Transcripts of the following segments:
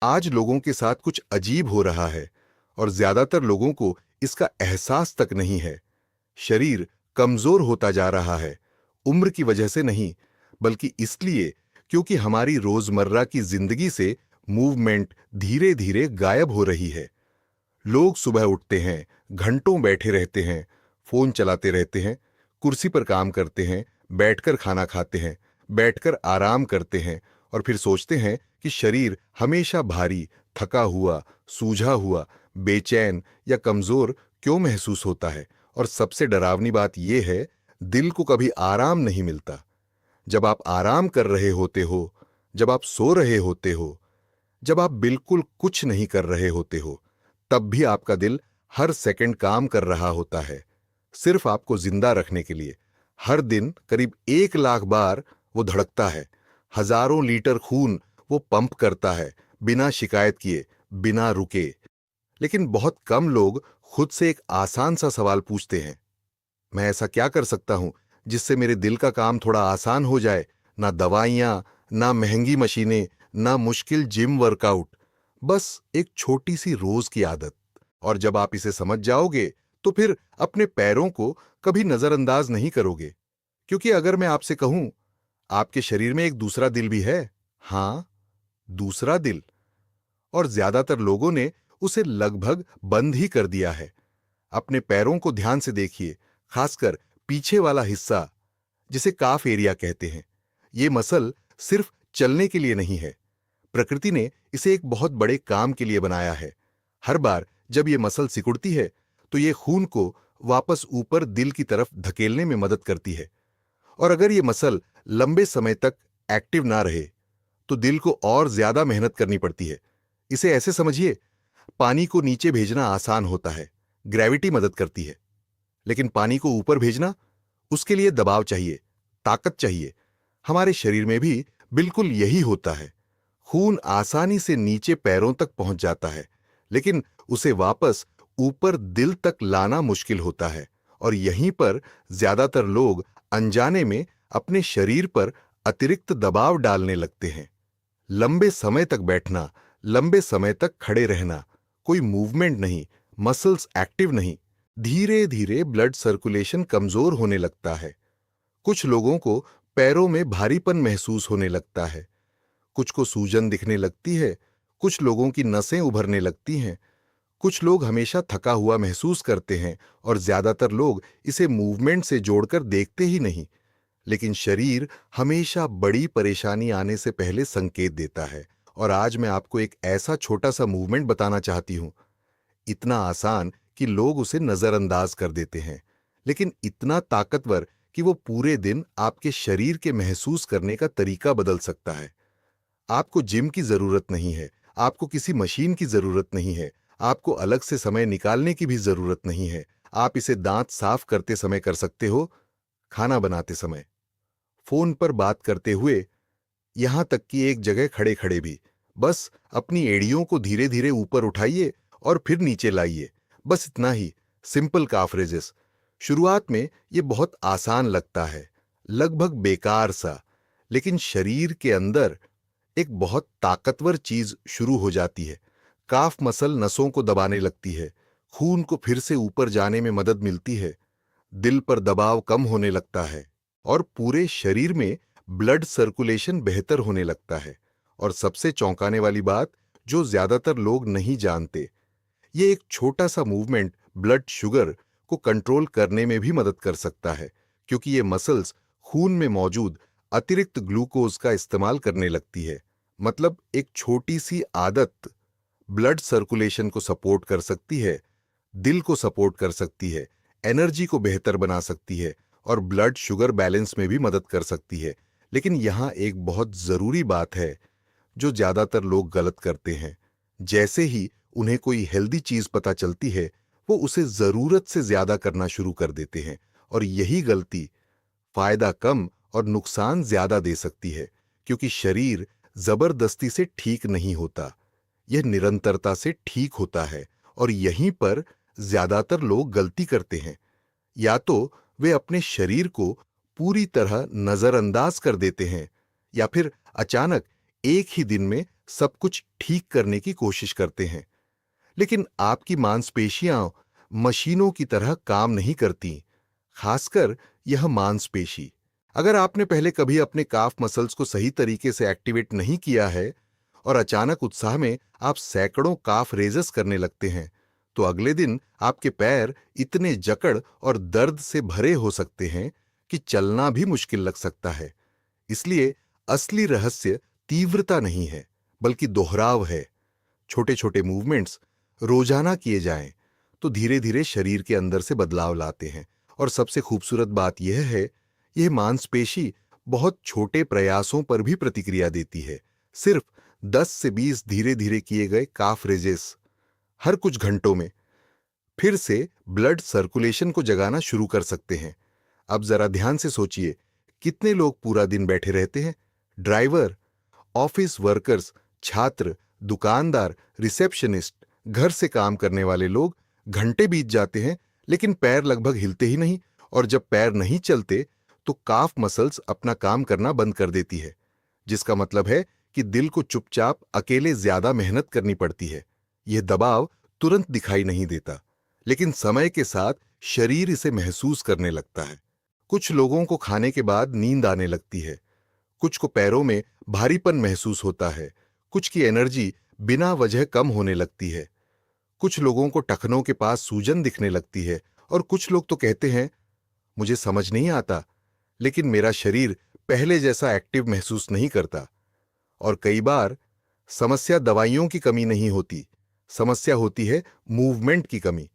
आज लोगों के साथ कुछ अजीब हो रहा है और ज्यादातर लोगों को इसका एहसास तक नहीं है। शरीर कमजोर होता जा रहा है, उम्र की वजह से नहीं, बल्कि इसलिए क्योंकि हमारी रोजमर्रा की जिंदगी से मूवमेंट धीरे धीरे गायब हो रही है। लोग सुबह उठते हैं, घंटों बैठे रहते हैं, फोन चलाते रहते हैं, कुर्सी पर काम करते हैं, बैठकर खाना खाते हैं, बैठकर आराम करते हैं और फिर सोचते हैं कि शरीर हमेशा भारी, थका हुआ, सूझा हुआ, बेचैन या कमजोर क्यों महसूस होता है। और सबसे डरावनी बात यह है, दिल को कभी आराम नहीं मिलता। जब आप आराम कर रहे होते हो, जब आप सो रहे होते हो, जब आप बिल्कुल कुछ नहीं कर रहे होते हो, तब भी आपका दिल हर सेकंड काम कर रहा होता है, सिर्फ आपको जिंदा रखने के लिए। हर दिन करीब 1 लाख बार वो धड़कता है, हजारों लीटर खून वो पंप करता है, बिना शिकायत किए, बिना रुके। लेकिन बहुत कम लोग खुद से एक आसान सा सवाल पूछते हैं, मैं ऐसा क्या कर सकता हूं जिससे मेरे दिल का काम थोड़ा आसान हो जाए। ना दवाइयां, ना महंगी मशीनें, ना मुश्किल जिम वर्कआउट, बस एक छोटी सी रोज की आदत। और जब आप इसे समझ जाओगे तो फिर अपने पैरों को कभी नजरअंदाज नहीं करोगे। क्योंकि अगर मैं आपसे कहूं, आपके शरीर में एक दूसरा दिल भी है। हां, दूसरा दिल। और ज्यादातर लोगों ने उसे लगभग बंद ही कर दिया है। अपने पैरों को ध्यान से देखिए, खासकर पीछे वाला हिस्सा, जिसे काफ एरिया कहते हैं। ये मसल सिर्फ चलने के लिए नहीं है, प्रकृति ने इसे एक बहुत बड़े काम के लिए बनाया है। हर बार जब ये मसल सिकुड़ती है तो ये खून को वापस ऊपर दिल की तरफ धकेलने में मदद करती है। और अगर ये मसल लंबे समय तक एक्टिव ना रहे तो दिल को और ज्यादा मेहनत करनी पड़ती है। इसे ऐसे समझिए, पानी को नीचे भेजना आसान होता है, ग्रेविटी मदद करती है। लेकिन पानी को ऊपर भेजना, उसके लिए दबाव चाहिए, ताकत चाहिए। हमारे शरीर में भी बिल्कुल यही होता है। खून आसानी से नीचे पैरों तक पहुंच जाता है, लेकिन उसे वापस ऊपर दिल तक लाना मुश्किल होता है। और यहीं पर ज्यादातर लोग अनजाने में अपने शरीर पर अतिरिक्त दबाव डालने लगते हैं। लंबे समय तक बैठना, लंबे समय तक खड़े रहना, कोई मूवमेंट नहीं, मसल्स एक्टिव नहीं, धीरे धीरे ब्लड सर्कुलेशन कमजोर होने लगता है। कुछ लोगों को पैरों में भारीपन महसूस होने लगता है, कुछ को सूजन दिखने लगती है, कुछ लोगों की नसें उभरने लगती हैं, कुछ लोग हमेशा थका हुआ महसूस करते हैं और ज्यादातर लोग इसे मूवमेंट से जोड़कर देखते ही नहीं। लेकिन शरीर हमेशा बड़ी परेशानी आने से पहले संकेत देता है। और आज मैं आपको एक ऐसा छोटा सा मूवमेंट बताना चाहती हूं, इतना आसान कि लोग उसे नजरअंदाज कर देते हैं, लेकिन इतना ताकतवर कि वो पूरे दिन आपके शरीर के महसूस करने का तरीका बदल सकता है। आपको जिम की जरूरत नहीं है, आपको किसी मशीन की जरूरत नहीं है, आपको अलग से समय निकालने की भी जरूरत नहीं है। आप इसे दांत साफ करते समय कर सकते हो, खाना बनाते समय, फोन पर बात करते हुए, यहां तक कि एक जगह खड़े खड़े भी। बस अपनी एड़ियों को धीरे धीरे ऊपर उठाइए और फिर नीचे लाइए। बस इतना ही, सिंपल काफ रेजेस। शुरुआत में यह बहुत आसान लगता है, लगभग बेकार सा, लेकिन शरीर के अंदर एक बहुत ताकतवर चीज शुरू हो जाती है। काफ मसल नसों को दबाने लगती है, खून को फिर से ऊपर जाने में मदद मिलती है, दिल पर दबाव कम होने लगता है और पूरे शरीर में ब्लड सर्कुलेशन बेहतर होने लगता है। और सबसे चौंकाने वाली बात, जो ज्यादातर लोग नहीं जानते, ये एक छोटा सा मूवमेंट ब्लड शुगर को कंट्रोल करने में भी मदद कर सकता है, क्योंकि ये मसल्स खून में मौजूद अतिरिक्त ग्लूकोज का इस्तेमाल करने लगती है। मतलब एक छोटी सी आदत ब्लड सर्कुलेशन को सपोर्ट कर सकती है, दिल को सपोर्ट कर सकती है, एनर्जी को बेहतर बना सकती है और ब्लड शुगर बैलेंस में भी मदद कर सकती है। लेकिन यहां एक बहुत जरूरी बात है जो ज्यादातर लोग गलत करते हैं। जैसे ही उन्हें कोई हेल्दी चीज पता चलती है, वो उसे जरूरत से ज्यादा करना शुरू कर देते हैं। और यही गलती फायदा कम और नुकसान ज्यादा दे सकती है, क्योंकि शरीर जबरदस्ती से ठीक नहीं होता, यह निरंतरता से ठीक होता है। और यहीं पर ज्यादातर लोग गलती करते हैं। या तो वे अपने शरीर को पूरी तरह नजरअंदाज कर देते हैं, या फिर अचानक एक ही दिन में सब कुछ ठीक करने की कोशिश करते हैं। लेकिन आपकी मांसपेशियां मशीनों की तरह काम नहीं करती, खासकर यह मांसपेशी। अगर आपने पहले कभी अपने काफ मसल्स को सही तरीके से एक्टिवेट नहीं किया है और अचानक उत्साह में आप सैकड़ों काफ रेजेस करने लगते हैं, तो अगले दिन आपके पैर इतने जकड़ और दर्द से भरे हो सकते हैं कि चलना भी मुश्किल लग सकता है। इसलिए असली रहस्य तीव्रता नहीं है, बल्कि दोहराव है। छोटे छोटे मूवमेंट्स रोजाना किए जाएं तो धीरे धीरे शरीर के अंदर से बदलाव लाते हैं। और सबसे खूबसूरत बात यह है, यह मांसपेशी बहुत छोटे प्रयासों पर भी प्रतिक्रिया देती है। सिर्फ 10 से 20 धीरे धीरे किए गए काफ रेजेस हर कुछ घंटों में फिर से ब्लड सर्कुलेशन को जगाना शुरू कर सकते हैं। अब जरा ध्यान से सोचिए, कितने लोग पूरा दिन बैठे रहते हैं? ड्राइवर, ऑफिस वर्कर्स, छात्र, दुकानदार, रिसेप्शनिस्ट, घर से काम करने वाले लोग, घंटे बीत जाते हैं लेकिन पैर लगभग हिलते ही नहीं। और जब पैर नहीं चलते तो काफ मसल्स अपना काम करना बंद कर देती है, जिसका मतलब है कि दिल को चुपचाप अकेले ज्यादा मेहनत करनी पड़ती है। यह दबाव तुरंत दिखाई नहीं देता, लेकिन समय के साथ शरीर इसे महसूस करने लगता है। कुछ लोगों को खाने के बाद नींद आने लगती है, कुछ को पैरों में भारीपन महसूस होता है, कुछ की एनर्जी बिना वजह कम होने लगती है, कुछ लोगों को टखनों के पास सूजन दिखने लगती है, और कुछ लोग तो कहते हैं, मुझे समझ नहीं आता, लेकिन मेरा शरीर पहले जैसा एक्टिव महसूस नहीं करता। और कई बार समस्या दवाइयों की कमी नहीं होती, समस्या होती है मूवमेंट की कमी।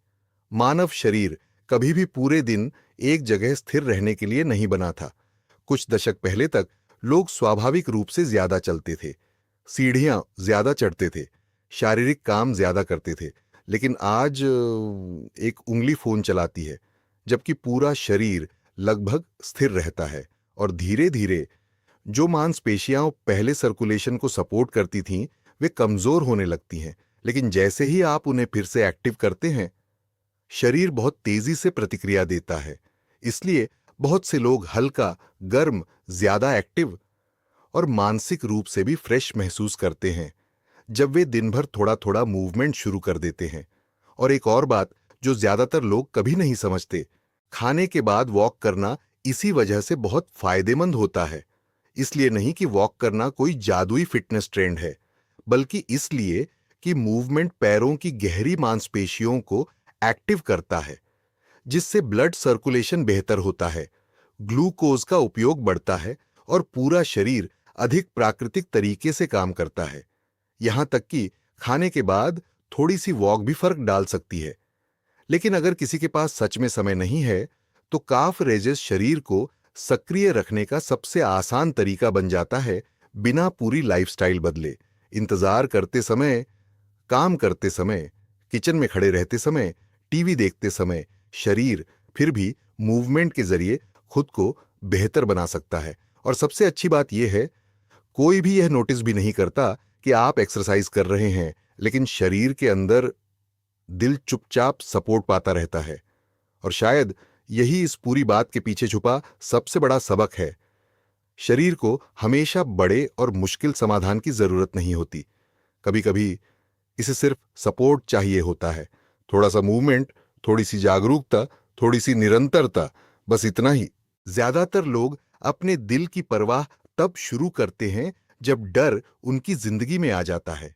मानव शरीर कभी भी पूरे दिन एक जगह स्थिर रहने के लिए नहीं बना था। कुछ दशक पहले तक लोग स्वाभाविक रूप से ज्यादा चलते थे, सीढ़ियां ज्यादा चढ़ते थे, शारीरिक काम ज्यादा करते थे। लेकिन आज एक उंगली फोन चलाती है, जबकि पूरा शरीर लगभग स्थिर रहता है। और धीरे धीरे जो मांसपेशियां पहले सर्कुलेशन को सपोर्ट करती थीं, वे कमजोर होने लगती हैं। लेकिन जैसे ही आप उन्हें फिर से एक्टिव करते हैं, शरीर बहुत तेजी से प्रतिक्रिया देता है। इसलिए बहुत से लोग हल्का, गर्म, ज्यादा एक्टिव और मानसिक रूप से भी फ्रेश महसूस करते हैं जब वे दिन भर थोड़ा थोड़ा मूवमेंट शुरू कर देते हैं। और एक और बात जो ज्यादातर लोग कभी नहीं समझते, खाने के बाद वॉक करना इसी वजह से बहुत फायदेमंद होता है। इसलिए नहीं कि वॉक करना कोई जादुई फिटनेस ट्रेंड है, बल्कि इसलिए कि मूवमेंट पैरों की गहरी मांसपेशियों को एक्टिव करता है, जिससे ब्लड सर्कुलेशन बेहतर होता है, ग्लूकोज का उपयोग बढ़ता है और पूरा शरीर अधिक प्राकृतिक तरीके से काम करता है। यहां तक कि खाने के बाद थोड़ी सी वॉक भी फर्क डाल सकती है। लेकिन अगर किसी के पास सच में समय नहीं है, तो काफ रेजेस शरीर को सक्रिय रखने का सबसे आसान तरीका बन जाता है, बिना पूरी लाइफस्टाइल बदले। इंतजार करते समय, काम करते समय, किचन में खड़े रहते समय, टीवी देखते समय, शरीर फिर भी मूवमेंट के जरिए खुद को बेहतर बना सकता है। और सबसे अच्छी बात यह है, कोई भी यह नोटिस भी नहीं करता कि आप एक्सरसाइज कर रहे हैं, लेकिन शरीर के अंदर दिल चुपचाप सपोर्ट पाता रहता है। और शायद यही इस पूरी बात के पीछे छुपा सबसे बड़ा सबक है। शरीर को हमेशा बड़े और मुश्किल समाधान की जरूरत नहीं होती। कभी कभी इसे सिर्फ सपोर्ट चाहिए होता है, थोड़ा सा मूवमेंट, थोड़ी सी जागरूकता, थोड़ी सी निरंतरता, बस इतना ही। ज्यादातर लोग अपने दिल की परवाह तब शुरू करते हैं जब डर उनकी जिंदगी में आ जाता है,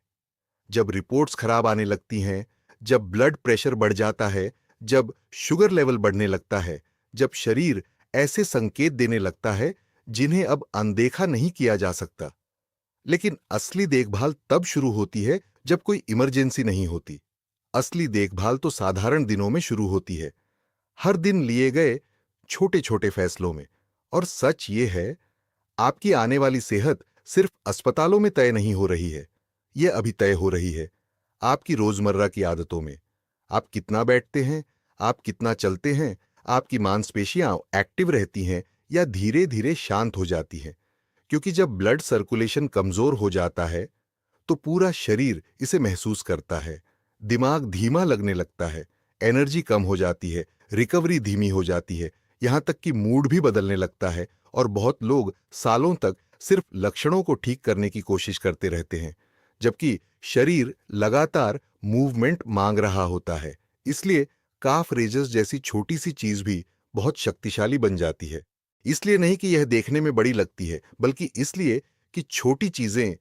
जब रिपोर्ट्स खराब आने लगती हैं, जब ब्लड प्रेशर बढ़ जाता है, जब शुगर लेवल बढ़ने लगता है, जब शरीर ऐसे संकेत देने लगता है जिन्हें अब अनदेखा नहीं किया जा सकता। लेकिन असली देखभाल तब शुरू होती है जब कोई इमरजेंसी नहीं होती। असली देखभाल तो साधारण दिनों में शुरू होती है, हर दिन लिए गए छोटे छोटे फैसलों में। और सच ये है, आपकी आने वाली सेहत सिर्फ अस्पतालों में तय नहीं हो रही है, यह अभी तय हो रही है आपकी रोजमर्रा की आदतों में। आप कितना बैठते हैं, आप कितना चलते हैं, आपकी मांसपेशियां एक्टिव रहती हैं या धीरे धीरे शांत हो जाती हैं। क्योंकि जब ब्लड सर्कुलेशन कमजोर हो जाता है, तो पूरा शरीर इसे महसूस करता है। दिमाग धीमा लगने लगता है, एनर्जी कम हो जाती है, रिकवरी धीमी हो जाती है, यहां तक कि मूड भी बदलने लगता है। और बहुत लोग सालों तक सिर्फ लक्षणों को ठीक करने की कोशिश करते रहते हैं, जबकि शरीर लगातार मूवमेंट मांग रहा होता है। इसलिए काफ रेजेस जैसी छोटी सी चीज भी बहुत शक्तिशाली बन जाती है। इसलिए नहीं कि यह देखने में बड़ी लगती है, बल्कि इसलिए कि छोटी चीजें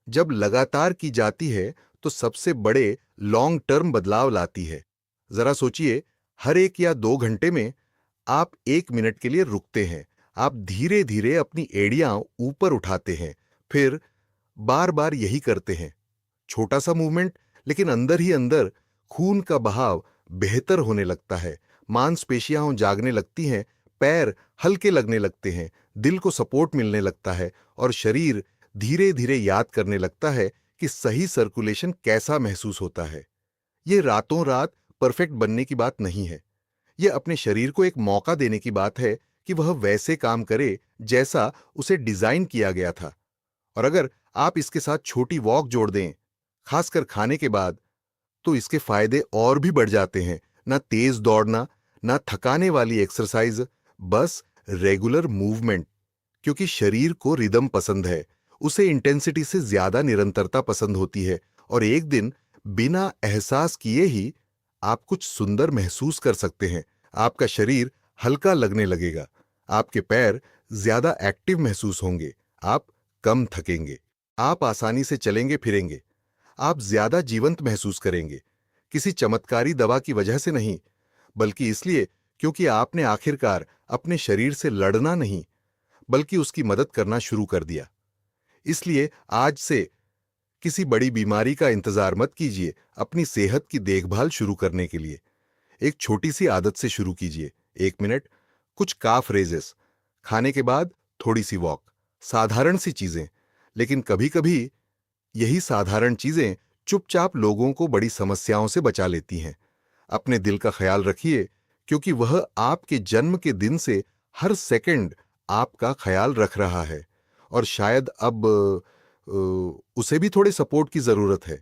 जब लगातार की जाती है तो सबसे बड़े लॉन्ग टर्म बदलाव लाती है। जरा सोचिए, हर 1 या 2 घंटे में आप 1 मिनट के लिए रुकते हैं। आप धीरे धीरे अपनी एड़ियां ऊपर उठाते हैं, फिर बार बार यही करते हैं। छोटा सा मूवमेंट, लेकिन अंदर ही अंदर खून का बहाव बेहतर होने लगता है, मांसपेशियां जागने लगती हैं, पैर हल्के लगने लगते हैं, दिल को सपोर्ट मिलने लगता है और शरीर धीरे धीरे याद करने लगता है कि सही सर्कुलेशन कैसा महसूस होता है। ये रातों रात परफेक्ट बनने की बात नहीं है। यह अपने शरीर को एक मौका देने की बात है कि वह वैसे काम करे जैसा उसे डिजाइन किया गया था। और अगर आप इसके साथ छोटी वॉक जोड़ दें, खासकर खाने के बाद, तो इसके फायदे और भी बढ़ जाते हैं। ना तेज दौड़ना, ना थकाने वाली एक्सरसाइज, बस रेगुलर मूवमेंट। क्योंकि शरीर को रिदम पसंद है, उसे इंटेंसिटी से ज्यादा निरंतरता पसंद होती है। और एक दिन बिना एहसास किए ही आप कुछ सुंदर महसूस कर सकते हैं। आपका शरीर हल्का लगने लगेगा, आपके पैर ज्यादा एक्टिव महसूस होंगे, आप कम थकेंगे, आप आसानी से चलेंगे फिरेंगे, आप ज्यादा जीवंत महसूस करेंगे। किसी चमत्कारी दवा की वजह से नहीं, बल्कि इसलिए क्योंकि आपने आखिरकार अपने शरीर से लड़ना नहीं, बल्कि उसकी मदद करना शुरू कर दिया। इसलिए आज से किसी बड़ी बीमारी का इंतजार मत कीजिए। अपनी सेहत की देखभाल शुरू करने के लिए एक छोटी सी आदत से शुरू कीजिए। 1 मिनट, कुछ काफ रेजेस, खाने के बाद थोड़ी सी वॉक, साधारण सी चीजें। लेकिन कभी कभी यही साधारण चीजें चुपचाप लोगों को बड़ी समस्याओं से बचा लेती हैं। अपने दिल का ख्याल रखिए, क्योंकि वह आपके जन्म के दिन से हर सेकंड आपका ख्याल रख रहा है। और शायद अब उसे भी थोड़े सपोर्ट की जरूरत है।